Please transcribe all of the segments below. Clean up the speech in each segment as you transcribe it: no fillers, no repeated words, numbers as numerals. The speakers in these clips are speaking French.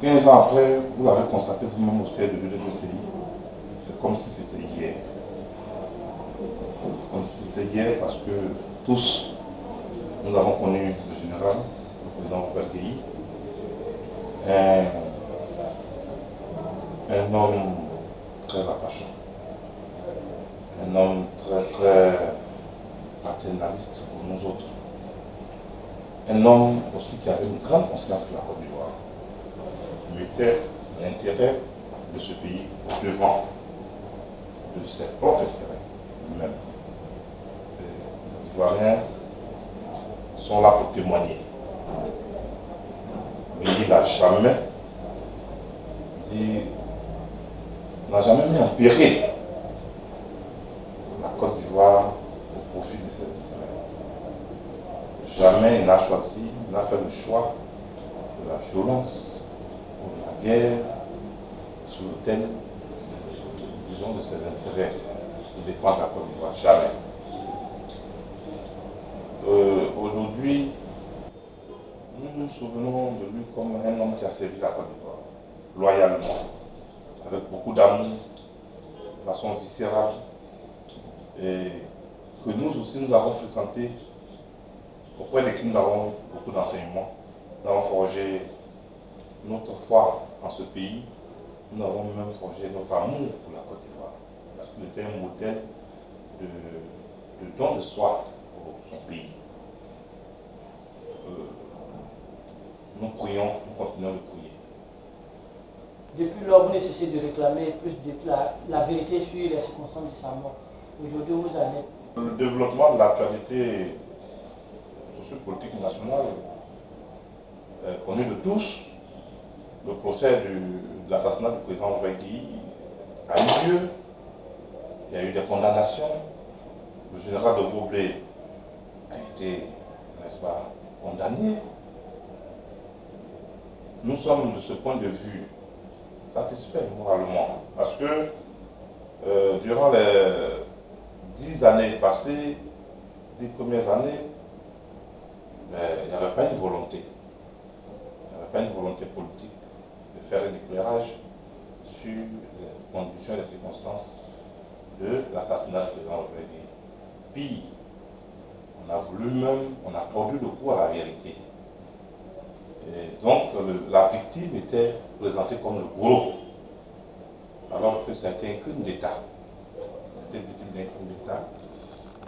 15 ans après, vous l'avez constaté vous-même au sein de l'UDPCI, c'est comme si c'était hier. Comme si c'était hier parce que tous, nous avons connu le général, le président Robert Guéhi, un homme très attachant, un homme très paternaliste pour nous autres, un homme aussi qui avait une grande conscience de la Côte d'Ivoire, mettait l'intérêt de ce pays au devant de ses propres intérêts même. Les Ivoiriens sont là pour témoigner. Mais il n'a jamais mis en péril la Côte d'Ivoire au profit de ses intérêts. Jamais il n'a choisi, il n'a fait le choix de la violence ou de la guerre sous l'autel, disons, de ses intérêts qui dépendent de la Côte d'Ivoire. Jamais. Aujourd'hui, nous nous souvenons de lui comme un homme qui a servi la Côte d'Ivoire, loyalement, avec beaucoup d'amour, de façon viscérale, et que nous aussi nous avons fréquenté, auprès desquels nous avons beaucoup d'enseignements. Nous avons forgé notre foi en ce pays, nous avons même forgé notre amour pour la Côte d'Ivoire, parce qu'il était un modèle de don de soi pour son pays. Nous prions, nous continuons de prier. Depuis lors, vous ne cessez de réclamer plus de la vérité sur les circonstances de sa mort. Aujourd'hui, vous en êtes. Le développement de l'actualité sociopolitique nationale est connu de tous. Le procès de l'assassinat du président Robert Guéhi a eu lieu. Il y a eu des condamnations. Le général de Gaublé a été, n'est-ce pas, condamné. Nous sommes de ce point de vue satisfaits moralement parce que durant les 10 années passées, 10 premières années, il n'y avait pas une volonté. Il n'y avait pas une volonté politique de faire un éclairage sur les conditions et les circonstances de l'assassinat du président Robert Guéhi. Puis, on a voulu même, on a tordu le cou à la vérité. Et donc, la victime était présentée comme le bourreau, alors que c'était un crime d'État. C'était victime d'un crime d'État.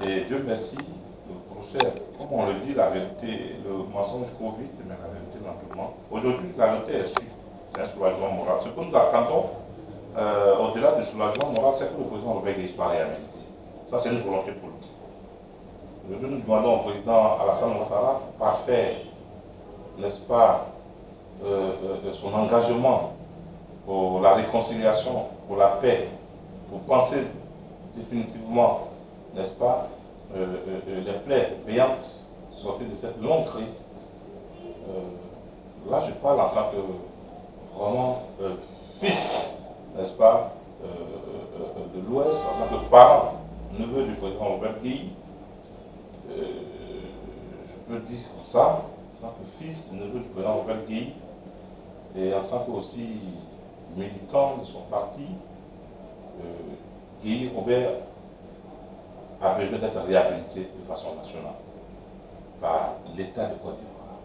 Et Dieu merci, le procès, comme on le dit, la vérité, le mensonge court vite, mais la vérité lentement. Aujourd'hui, la vérité est sûre. C'est un soulagement moral. Ce que nous attendons, au-delà du soulagement moral, c'est que le président Robert Guéhi soit réhabilité. Ça, c'est une volonté politique. Aujourd'hui, nous demandons au président Alassane Ouattara de parfaire, n'est-ce pas, son engagement pour la réconciliation, pour la paix, pour penser définitivement, n'est-ce pas, les plaies payantes sorties de cette longue crise. Là, je parle en tant que vraiment fils, n'est-ce pas, de l'Ouest, en tant que parent, neveu du président Robert Guéhi. Je peux dire comme ça, en tant que fils, neveu du président Robert Guéhi, et en tant que aussi militant de son parti, Guéhi Robert a besoin d'être réhabilité de façon nationale par l'État de Côte d'Ivoire.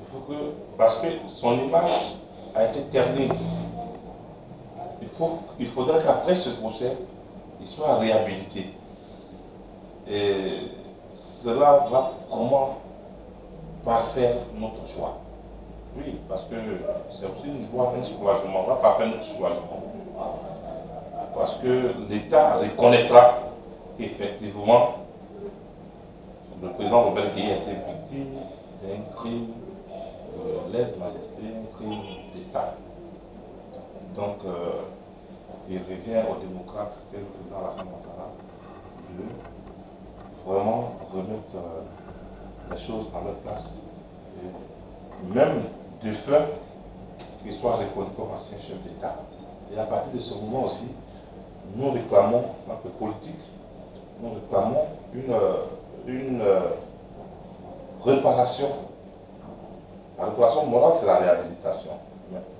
Il faut que, parce que son image a été ternie, il faudrait qu'après ce procès, il soit réhabilité. Et cela va vraiment parfaire notre joie. Oui, parce que c'est aussi une joie, un soulagement. On va parfaire notre soulagement. Parce que l'État reconnaîtra qu'effectivement, le président Robert Guéhi a été victime d'un crime de lèse-majesté, un crime d'État. Donc, il revient aux démocrates et le président Alassane Ouattara de vraiment remettre les choses à leur place. Et même de fait qu'il soit reconnu comme ancien chef d'État. Et à partir de ce moment aussi, nous réclamons, en tant que politique, nous réclamons une réparation. La réparation morale, c'est la réhabilitation.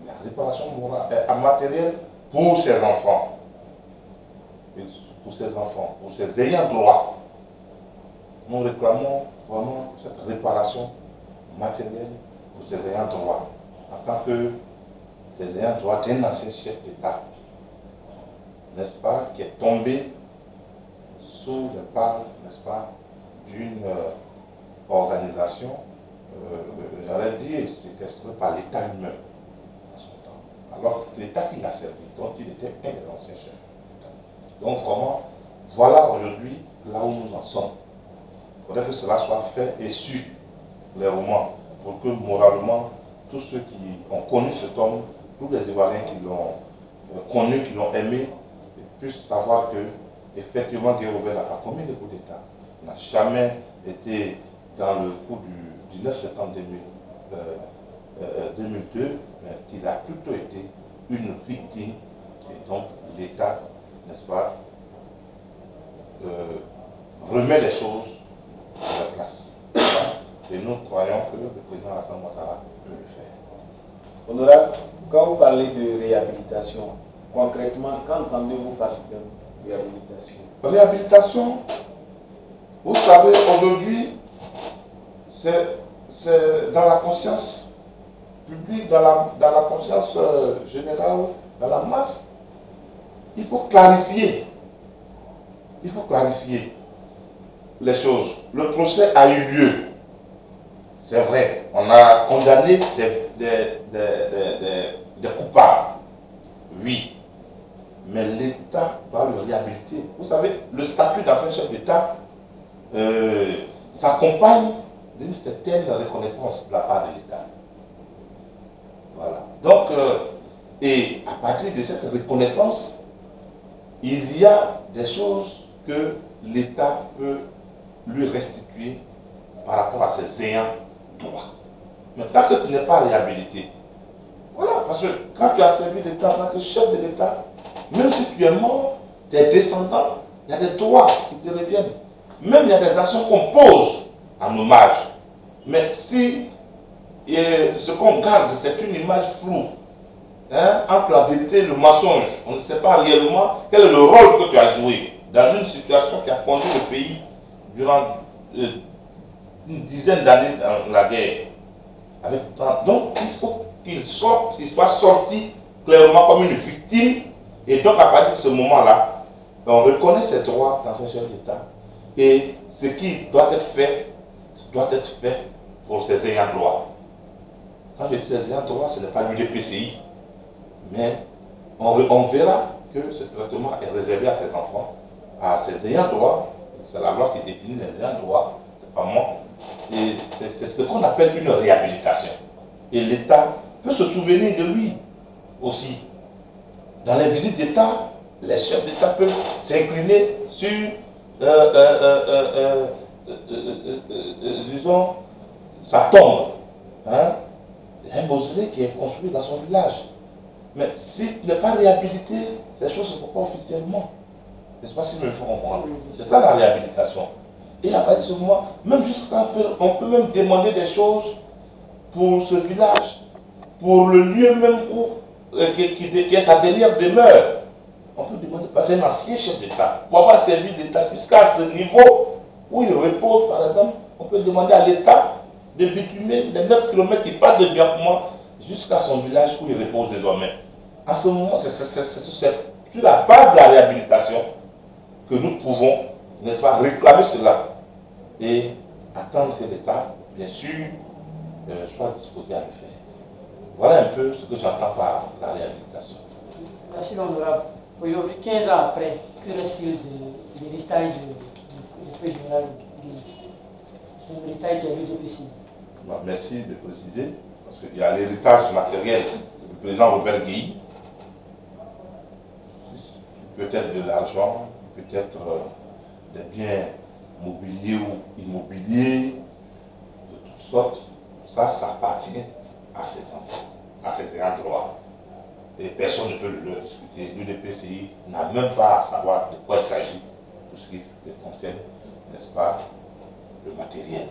la réparation morale, matérielle pour ses enfants. Pour ses enfants, pour ses ayants droit. Nous réclamons vraiment cette réparation matérielle pour ses ayants droit. En tant que des ayants droit d'un ancien chef d'État, n'est-ce pas, qui est tombé sous les balles, n'est-ce pas, d'une organisation, j'allais dire, séquestrée par l'État lui-même à son temps. Alors que l'État qui l'a servi, dont il était un des anciens chefs d'État. Donc comment, voilà aujourd'hui là où nous en sommes. Il faudrait que cela soit fait et su clairement pour que moralement, tous ceux qui ont connu cet homme, tous les Ivoiriens qui l'ont connu, qui l'ont aimé, puissent savoir que effectivement Guy Robert n'a pas commis de coup d'État, n'a jamais été dans le coup du 19 septembre 2002, mais qu'il a plutôt été une victime, et donc l'État, n'est-ce pas, remet les choses à la place. Et nous croyons que le président Alassane Ouattara peut le faire. Honorable, quand vous parlez de réhabilitation, concrètement, qu'entendez-vous par ce terme réhabilitation? Réhabilitation, vous savez, aujourd'hui, c'est dans la conscience publique, dans la conscience générale, dans la masse. Il faut clarifier. Il faut clarifier les choses. Le procès a eu lieu. C'est vrai, on a condamné des coupables. Oui. Mais l'État doit le réhabiliter. Vous savez, le statut d'ancien chef d'État s'accompagne d'une certaine reconnaissance de la part de l'État. Voilà. Donc, et à partir de cette reconnaissance, il y a des choses que l'État peut lui restituer par rapport à ses ayants droit. Mais tant que tu n'es pas réhabilité, voilà, parce que quand tu as servi l'État, en tant que chef de l'État, même si tu es mort, tes descendants, il y a des droits qui te reviennent. Même il y a des actions qu'on pose en hommage. Mais si ce qu'on garde, c'est une image floue, hein, entre la vérité et le mensonge, on ne sait pas réellement quel est le rôle que tu as joué dans une situation qui a conduit le pays durant une dizaine d'années dans la guerre. Donc il faut qu'il soit sorti clairement comme une victime. Et donc à partir de ce moment-là, on reconnaît ses droits dans un chef d'État. Et ce qui doit être fait pour ses ayants droit. Quand je dis ses ayants droit, ce n'est pas l'UDPCI. Mais on verra que ce traitement est réservé à ses enfants, à ses ayants droit. C'est la loi qui définit les ayants droit, c'est pas moi. Et c'est ce qu'on appelle une réhabilitation. Et l'État peut se souvenir de lui aussi. Dans les visites d'État, les chefs d'État peuvent s'incliner sur, disons, sa tombe. Hein? Un mausolée qui est construit dans son village. Mais si tu n'es pas réhabilité, ces choses ne se font pas officiellement. Je ne sais pas si nous le faut comprendre. C'est ça la réhabilitation. Et à partir de ce moment, même jusqu'à on peut même demander des choses pour ce village, pour le lieu même qui est sa dernière demeure. On peut demander, parce que c'est un ancien chef d'État, pour avoir servi l'État jusqu'à ce niveau où il repose, par exemple, on peut demander à l'État de bitumer les 9 km qui partent de Biakouman jusqu'à son village où il repose désormais. À ce moment, c'est sur la base de la réhabilitation que nous pouvons, n'est-ce pas, réclamer cela et attendre que l'État, bien sûr, soit disposé à le faire. Voilà un peu ce que j'entends par la réhabilitation. Merci, l'honorable. Aujourd'hui, 15 ans après, que reste-t-il de l'héritage du feu général son héritage qui a eu de PCI? Merci de préciser, parce qu'il y a l'héritage matériel du président Robert Guy, peut-être de l'argent, peut-être des biens mobiliers ou immobiliers, de toutes sortes. Ça appartient à ses enfants, à ses ayants droit. Et personne ne peut le discuter. L'UDPCI n'a même pas à savoir de quoi il s'agit, tout ce qui concerne, n'est-ce pas, le matériel.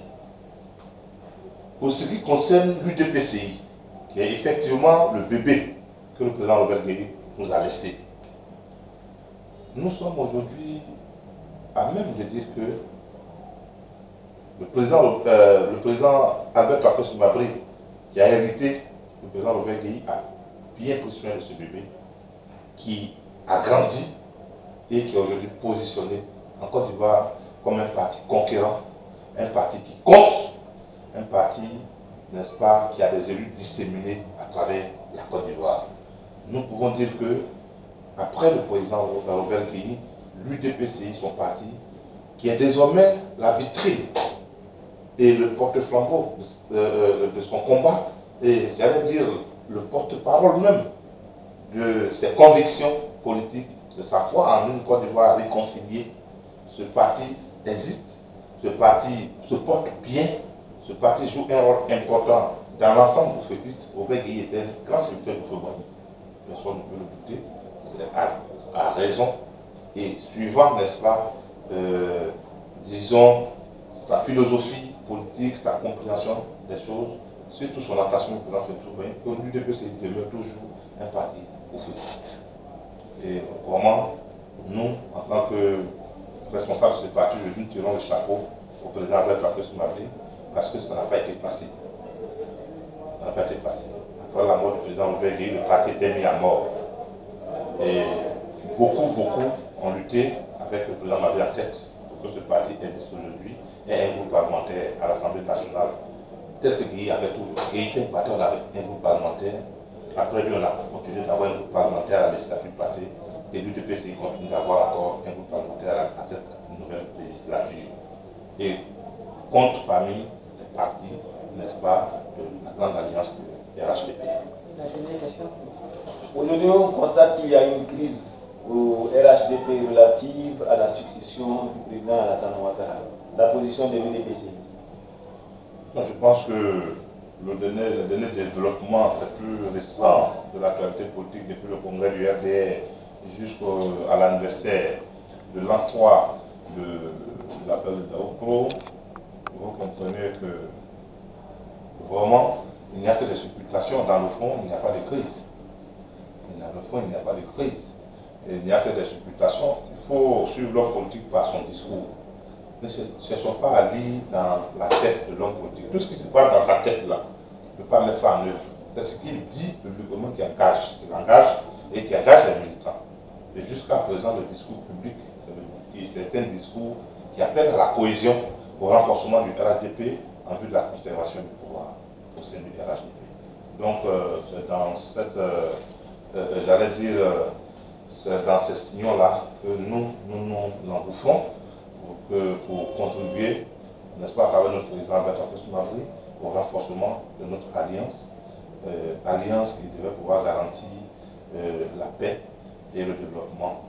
Pour ce qui concerne l'UDPCI, qui est effectivement le bébé que le président Robert Gueye nous a laissé. Nous sommes aujourd'hui à même de dire que le président Albert Traoré Mabré, qui a hérité le président Robert Gueye, a bien pris soin de ce bébé, qui a grandi et qui est aujourd'hui positionné en Côte d'Ivoire comme un parti conquérant, un parti qui compte, un parti, n'est-ce pas, qui a des élus disséminés à travers la Côte d'Ivoire. Nous pouvons dire que, après le président Robert Gueye, l'UDPCI, son parti, qui est désormais la vitrine et le porte-flambeau de son combat, et j'allais dire le porte-parole même de ses convictions politiques, de sa foi en une Côte d'Ivoire réconciliée. Ce parti existe, ce parti se porte bien, ce parti joue un rôle important dans l'ensemble boufettiste. Robert Gueye était un grand serviteur de Fourbani, personne ne peut le douter, c'est à raison, et suivant, n'est-ce pas, disons, sa philosophie politique, sa compréhension des choses, surtout son attachement au président Fourbani, que l'UDPCI demeure toujours un parti boufettiste. Et comment nous, en tant que responsables de ce parti, nous tirons le chapeau au président Albert Traoré Mabré, parce que ça n'a pas été facile. Ça n'a pas été facile. Après la mort du président Robert Gueye, le parti était mis à mort. Et beaucoup ont lutté avec le président Mabré en tête pour que ce parti existe aujourd'hui et un groupe parlementaire à l'Assemblée nationale. Tel que Gueye avait toujours. Gueye était battu avec un groupe parlementaire. Après lui, on a continué d'avoir un groupe parlementaire à la législature passée. Et l'UDPCI continue d'avoir encore un groupe parlementaire à cette nouvelle législature. Et compte parmi les partis, n'est-ce pas, de la grande alliance de RHDP. La dernière question. Aujourd'hui, on constate qu'il y a une crise au RHDP relative à la succession du président Alassane Ouattara. La position de l'UDPCI. Je pense que le dernier développement le plus récent de l'actualité politique depuis le congrès du RDR jusqu'à l'anniversaire de l'an 3 de l'appel de Daoukro, vous comprenez que vraiment il n'y a que des supputations. Dans le fond, il n'y a pas de crise. Dans le fond, il n'y a pas de crise. Et il n'y a que des supputations. Il faut suivre l'homme politique par son discours. Ne cherchons pas à lire dans la tête de l'homme politique. Tout ce qui se passe dans sa tête-là, il ne peut pas mettre ça en œuvre. C'est ce qu'il dit publiquement qui engage. Il engage et qui engage les militants. Et jusqu'à présent, le discours public, c'est un discours qui appelle à la cohésion, au renforcement du RHDP en vue de la conservation du pouvoir au sein du RHDP. Donc, c'est dans cette, j'allais dire, c'est dans ces signaux-là que nous engouffrons pour contribuer, n'est-ce pas, à travers notre président Albert Traoré Mabré, au renforcement de notre alliance, alliance qui devait pouvoir garantir la paix et le développement